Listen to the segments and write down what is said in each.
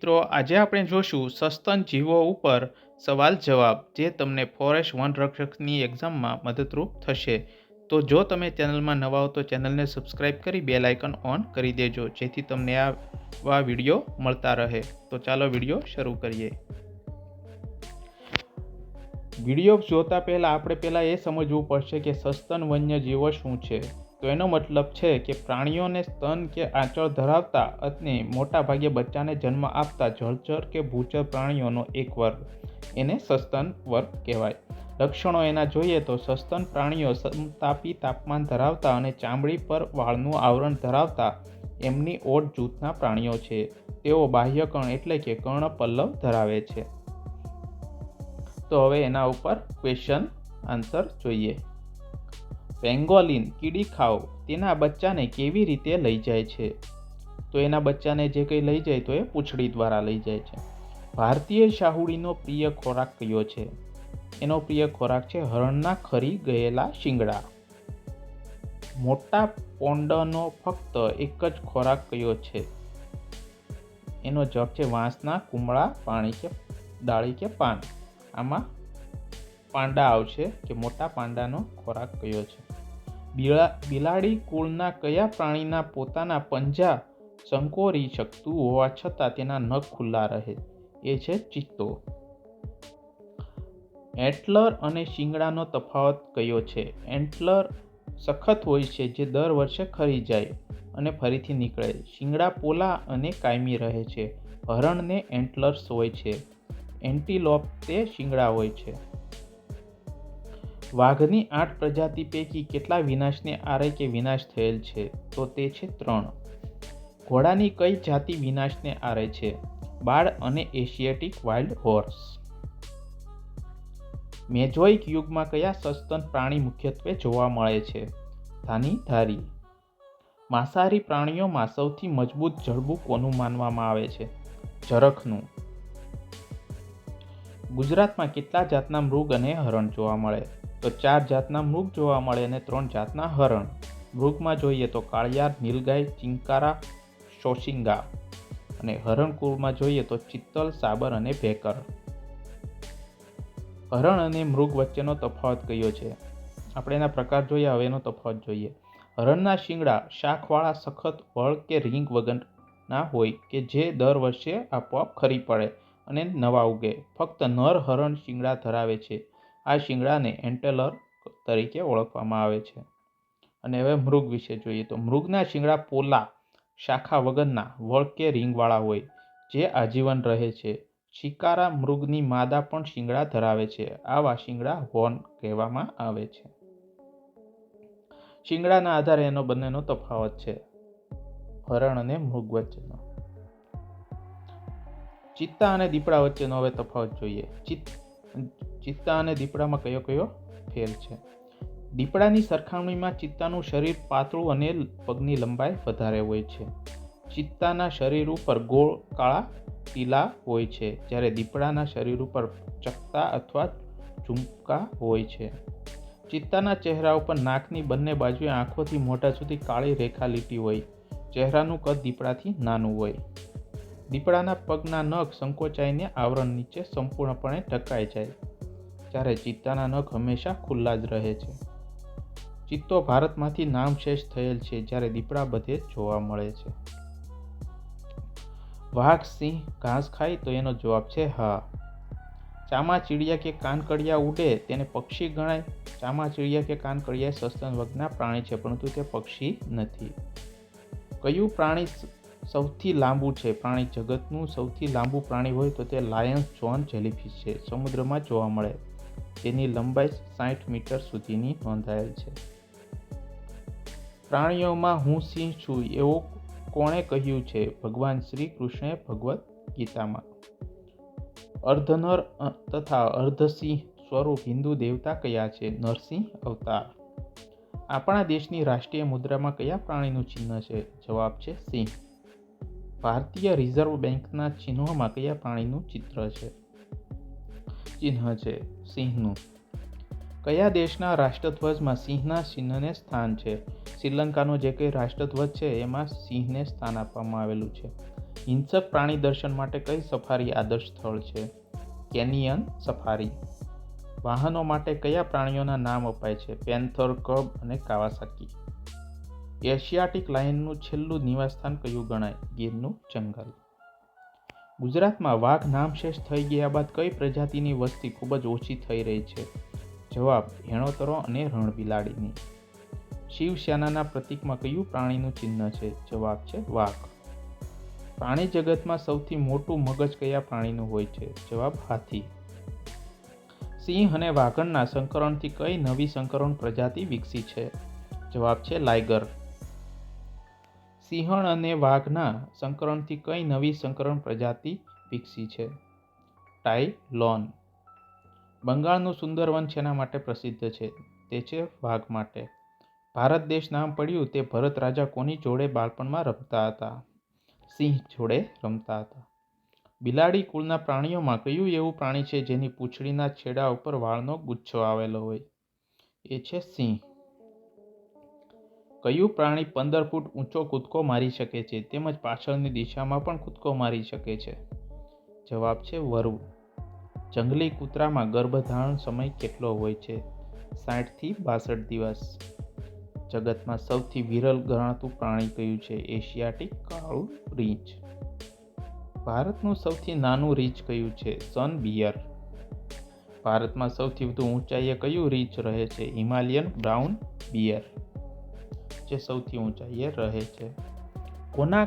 મિત્રો આજે આપણે જોશું સસ્તન જીવો ઉપર સવાલ જવાબ જે તમને ફોરેસ્ટ વન રક્ષકની એક્ઝામમાં મદદરૂપ થશે. તો જો તમે ચેનલમાં નવા હો તો ચેનલને સબસ્ક્રાઇબ કરી બેલ આઇકન ઓન કરી દેજો જેથી તમને આવા વિડીયો મળતા રહે. તો ચાલો વિડીયો શરૂ કરીએ. વિડીયો જોતા પહેલાં આપણે એ સમજવું પડશે કે સસ્તન વન્યજીવો શું છે. તો એનો મતલબ છે કે પ્રાણીઓને સ્તન કે આંચળ ધરાવતા અને મોટાભાગે બચ્ચાને જન્મ આપતા જળચર કે ભૂચર પ્રાણીઓનો એક વર્ગ, એને સસ્તન વર્ગ કહેવાય. લક્ષણો એના જોઈએ તો સસ્તન પ્રાણીઓ સમતાપી તાપમાન ધરાવતા અને ચામડી પર વાળનું આવરણ ધરાવતા એમની ઓડ જૂથના પ્રાણીઓ છે. તેઓ બાહ્યકર્ણ એટલે કે કર્ણપલ્લવ ધરાવે છે. તો હવે એના ઉપર ક્વેશ્ચન આન્સર જોઈએ. પેંગોલિન કીડીખાવ તેના બચ્ચાને કેવી રીતે લઈ જાય છે? તો એના બચ્ચાને જે કંઈ લઈ જાય તો એ પૂંછડી દ્વારા લઈ જાય છે. ભારતીય શાહુડીનો પ્રિય ખોરાક કયો છે? એનો પ્રિય ખોરાક છે હરણના ખરી ગયેલા શિંગડા. મોટા પોંડનો ફક્ત એક જ ખોરાક કયો છે? એનો જવાબ છે વાંસના કુમળા, પાણી કે ડાળી કે પાન. આમાં પાંડા આવશે કે મોટા પાંડાનો ખોરાક કયો છે? બિલાડી કુળના કયા પ્રાણીના પોતાના પંજા સંકોરી શકતું હોવા છતાં તેના નખ ખુલ્લા રહે? એ છે ચિત્તો. એન્ટલર અને શિંગડાનો તફાવત કયો છે? એન્ટલર સખત હોય છે જે દર વર્ષે ખરી જાય અને ફરીથી નીકળે. શિંગડા પોલા અને કાયમી રહે છે. હરણને એન્ટલર્સ હોય છે. એન્ટીલોપ તે શિંગડા હોય છે. વાઘની 8 પ્રજાતિ પૈકી કેટલા વિનાશને આરે કે વિનાશ થયેલ છે? તો તે છે 3. ઘોડાની કઈ જાતિ વિનાશને આરે છે? બાળ અને એશિયાટિક વાઇલ્ડ હોર્સ. મેજોઇક યુગમાં કયા સસ્તન પ્રાણી મુખ્યત્વે જોવા મળે છે? ધારી. માંસાહારી પ્રાણીઓમાં સૌથી મજબૂત જડબું કોનું માનવામાં આવે છે? ઝરખનું. ગુજરાતમાં કેટલા જાતના મૃગ અને હરણ જોવા મળે? તો 4 જાતના મૃગ જોવા મળે અને 3 જાતના હરણ. મૃગમાં જોઈએ તો કાળિયાર, નીલગાય, ચિંકારા, શોશિંગા. અને હરણ કુળમાં જોઈએ તો ચિત્તલ, સાબર અને ભેકર. હરણ અને મૃગ વચ્ચેનો તફાવત કયો છે? આપણે એના પ્રકાર જોઈએ, હવે એનો તફાવત જોઈએ. હરણના શિંગડા શાખવાળા સખત વળ કે રીંગ વગરના હોય કે જે દર વર્ષે આપોઆપ ખરી પડે અને નવા ઉગે. ફક્ત નર હરણ શિંગડા ધરાવે છે. આ શિંગડાને એન્ટેલર તરીકે ઓળખવામાં આવે છે. અને હવે મૃગ વિશે જોઈએ તો મૃગના શિંગડા પોલા, શાખા વગરના, વળ કે રીંગવાળા હોય જે આજીવન રહે છે. શિકારા મૃગની માદા પણ શિંગડા ધરાવે છે. આવા શિંગડા હોર્ન કહેવામાં આવે છે. શિંગડાના આધારે એનો બંનેનો તફાવત છે હરણ અને મૃગ વચ્ચેનો. ચિત્તા અને દીપડા વચ્ચેનો હવે તફાવત જોઈએ. ચિત્તા અને દીપડામાં કયો ફેર છે? દીપડાની સરખામણીમાં ચિત્તાનું શરીર પાતળું અને પગની લંબાઈ વધારે હોય છે. ચિત્તાના શરીર ઉપર ગોળ કાળા ટીલા હોય છે જ્યારે દીપડાના શરીર ઉપર ચકતા અથવા ઝુમકા હોય છે. ચિત્તાના ચહેરા ઉપર નાકની બંને બાજુએ આંખોથી મોઢા સુધી કાળી રેખા લીટી હોય. ચહેરાનું કદ દીપડાથી નાનું હોય. દીપડાના પગના નખ સંકોચાઈને આવરણ નીચે સંપૂર્ણપણે ઢકાઈ જાય જ્યારે ચિત્તાના નખ હંમેશા ખુલ્લા જ રહે છે. ચિત્તો ભારતમાંથી નામશેષ થયેલ છે જ્યારે દીપડા બધે જોવા મળે છે. વાઘ સિંહ ઘાસ ખાય? તો એનો જવાબ છે હા. ચામાચીડિયા કે કાનકડિયા ઉડે તેને પક્ષી ગણાય? ચામાચીડિયા કે કાનકડિયા સસ્તન વર્ગના પ્રાણી છે પરંતુ તે પક્ષી નથી. કયું પ્રાણી સૌથી લાંબુ છે? પ્રાણી જગતનું સૌથી લાંબુ પ્રાણી હોય તો તે લાયન્સ જોન જેલીફિશ છે. સમુદ્રમાં જોવા મળે. તેની લંબાઈ 60 મીટર સુધીની નોંધાયેલ છે. પ્રાણીઓમાં હું સિંહ છું એવું કોણે કહ્યું છે? ભગવાન શ્રી કૃષ્ણે ભગવદ્ ગીતામાં. અર્ધનર તથા અર્ધસિંહ સ્વરૂપ હિન્દુ દેવતા કયા છે? નરસિંહ અવતાર. આપણા દેશની રાષ્ટ્રીય મુદ્રામાં કયા પ્રાણીનું ચિહ્ન છે? જવાબ છે સિંહ. ભારતીય રિઝર્વ બેંકના ચિહ્નોમાં કયા પ્રાણીનું ચિહ્ન છે? સિંહનું. કયા દેશના રાષ્ટ્રધ્વજમાં સિંહના ચિહ્નને સ્થાન છે? શ્રીલંકાનો જે કંઈ રાષ્ટ્રધ્વજ છે એમાં સિંહને સ્થાન આપવામાં આવેલું છે. હિંસક પ્રાણી દર્શન માટે કઈ સફારી આદર્શ સ્થળ છે? Canyon safari. વાહનો માટે કયા પ્રાણીઓના નામ અપાય છે? પેન્થર, કબ અને કાવાસાકી. એશિયાટિક લાયનનું છેલ્લું નિવાસસ્થાન કયું ગણાય? ગીરનું જંગલ. ગુજરાતમાં વાઘ નામશેષ થઈ ગયા બાદ કઈ પ્રજાતિની વસ્તી ખૂબ જ ઓછી થઈ રહી છે? જવાબ હેણોતરો અને રણબિલાડીની. શિવસેનાના પ્રતીકમાં કયું પ્રાણીનું ચિહ્ન છે? જવાબ છે વાઘ. પ્રાણી જગતમાં સૌથી મોટું મગજ કયા પ્રાણીનું હોય છે? જવાબ હાથી. સિંહ અને વાઘણના સંકરણથી કઈ નવી સંકરણ પ્રજાતિ વિકસી છે? જવાબ છે લાયગર. સિંહણ અને વાઘના સંકરણથી કઈ નવી સંકરણ પ્રજાતિ વિકસી છે? ટાઇલોન. બંગાળનું સુંદરવન શેના માટે પ્રસિદ્ધ છે? તે છે વાઘ માટે. ભારત દેશ નામ પડ્યું તે ભરત રાજા કોની જોડે બાળપણમાં રમતા હતા? સિંહ જોડે રમતા હતા. બિલાડી કુળના પ્રાણીઓમાં કયું એવું પ્રાણી છે જેની પૂંછડીના છેડા ઉપર વાળનો ગુચ્છો આવેલો હોય? એ છે સિંહ. કયું પ્રાણી 15 ફૂટ ઊંચો કૂદકો મારી શકે છે તેમજ પાછળની દિશામાં પણ કૂદકો મારી શકે છે? જવાબ છે વરુ. જંગલી કૂતરામાં ગર્ભધારણ સમય કેટલો હોય છે? 60 થી 62 દિવસ. જગતમાં સૌથી વિરલ ગણાતું પ્રાણી કયું છે? એશિયાટિક કાળું રીંછ. ભારતનું સૌથી નાનું રીંછ કયું છે? સન બિયર. ભારતમાં સૌથી વધુ ઊંચાઈએ કયું રીંછ રહે છે? હિમાલયન બ્રાઉન બિયર, જે સૌથી ઊંચાઈએ રહે છે. કોના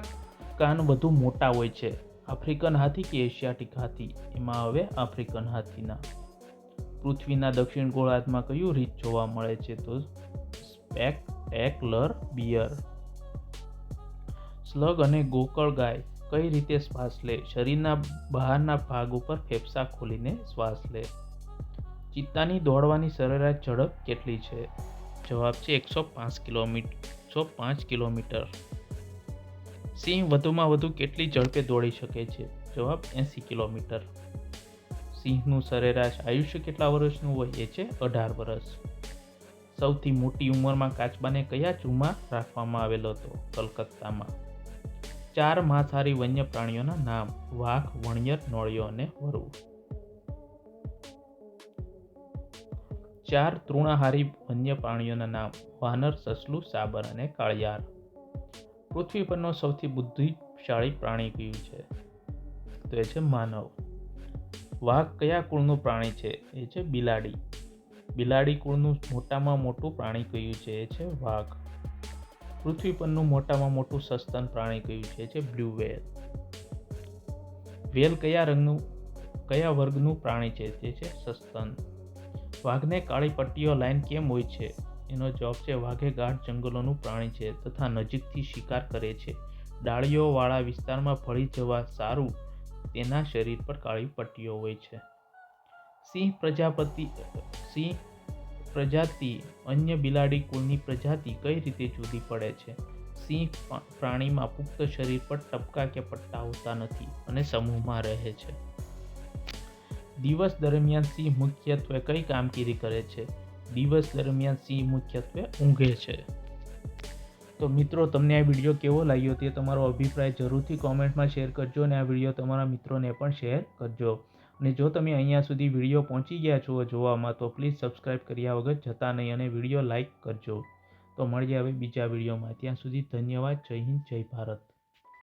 કાન વધુ મોટા હોય છે? આફ્રિકન હાથી કે એશિયાટિક હાથી? એમાં હવે આફ્રિકન હાથીના. પૃથ્વીના દક્ષિણ ગોળાર્ધમાં કયું રીંછ જોવા મળે છે? તો સ્પેક્ટેક્યુલર બિયર. સ્લગ અને ગોકળ ગાય કઈ રીતે શ્વાસ લે? શરીરના બહારના ભાગ ઉપર ફેફસા ખોલીને શ્વાસ લે. ચિત્તાની દોડવાની સરેરાશ ઝડપ કેટલી છે? જવાબ છે 105 કિલોમીટર. સિંહ વધુમાં વધુ કેટલી ઝડપે દોડી શકે છે? જવાબ 80 કિલોમીટર. સિંહનું સરેરાશ આયુષ્ય કેટલા વર્ષનું હોય? એ છે 18 વર્ષ. સૌથી મોટી ઉંમરમાં કાચબાને કયા ઝૂમાં રાખવામાં આવેલો હતો? કલકત્તામાં. 4 માંસાહારી વન્ય પ્રાણીઓના નામ: વાઘ, વણ્યર, નોળિયો અને વરુ. 4 તૃણાહારી વન્ય પ્રાણીઓના નામ: વાનર, સસલું, સાબર અને કાળિયાર. પૃથ્વી પરનો સૌથી બુદ્ધિશાળી પ્રાણી કયું છે? તો એ છે માનવ. વાઘ કયા કુળનું પ્રાણી છે? એ છે બિલાડી. બિલાડી કુળનું મોટામાં મોટું પ્રાણી કયું છે? એ છે વાઘ. પૃથ્વી પરનું મોટામાં મોટું સસ્તન પ્રાણી કયું છે? એ છે બ્લુ વ્હેલ. વ્હેલ કયા વર્ગનું પ્રાણી છે? તે છે સસ્તન. વાઘને કાળી પટ્ટીઓ લાઈન કેમ હોય છે? એનો જવાબ છે વાઘે ગાઢ જંગલોનું પ્રાણી છે તથા નજીકથી શિકાર કરે છે. ડાળીઓ વાળા વિસ્તારમાં ભળી જવા સારું તેના શરીર પર કાળી પટ્ટીઓ હોય છે. સિંહ પ્રજાતિ અન્ય બિલાડી કુળની પ્રજાતિ કઈ રીતે જુદી પડે છે? સિંહ પ્રાણીમાં પુખ્ત શરીર પર ટપકા કે પટ્ટા હોતા નથી અને સમૂહમાં રહે છે. દિવસ દરમિયાન સિંહ મુખ્યત્વે કઈ કામગીરી કરે છે? દિવસ દરમિયાન સિંહ મુખ્યત્વે ઊંઘે છે. તો મિત્રો, તમને આ વિડીયો કેવો લાગ્યો તે તમારો અભિપ્રાય જરૂરથી કોમેન્ટમાં શેર કરજો અને આ વિડીયો તમારા મિત્રોને પણ શેર કરજો. અને જો તમે અહીંયા સુધી વિડીયો પહોંચી ગયા છો જોવામાં તો પ્લીઝ સબસ્ક્રાઈબ કર્યા વગર જતા નહીં અને વિડીયો લાઇક કરજો. તો મળીએ હવે બીજા વિડીયોમાં. ત્યાં સુધી ધન્યવાદ. જય હિન્દ, જય ભારત.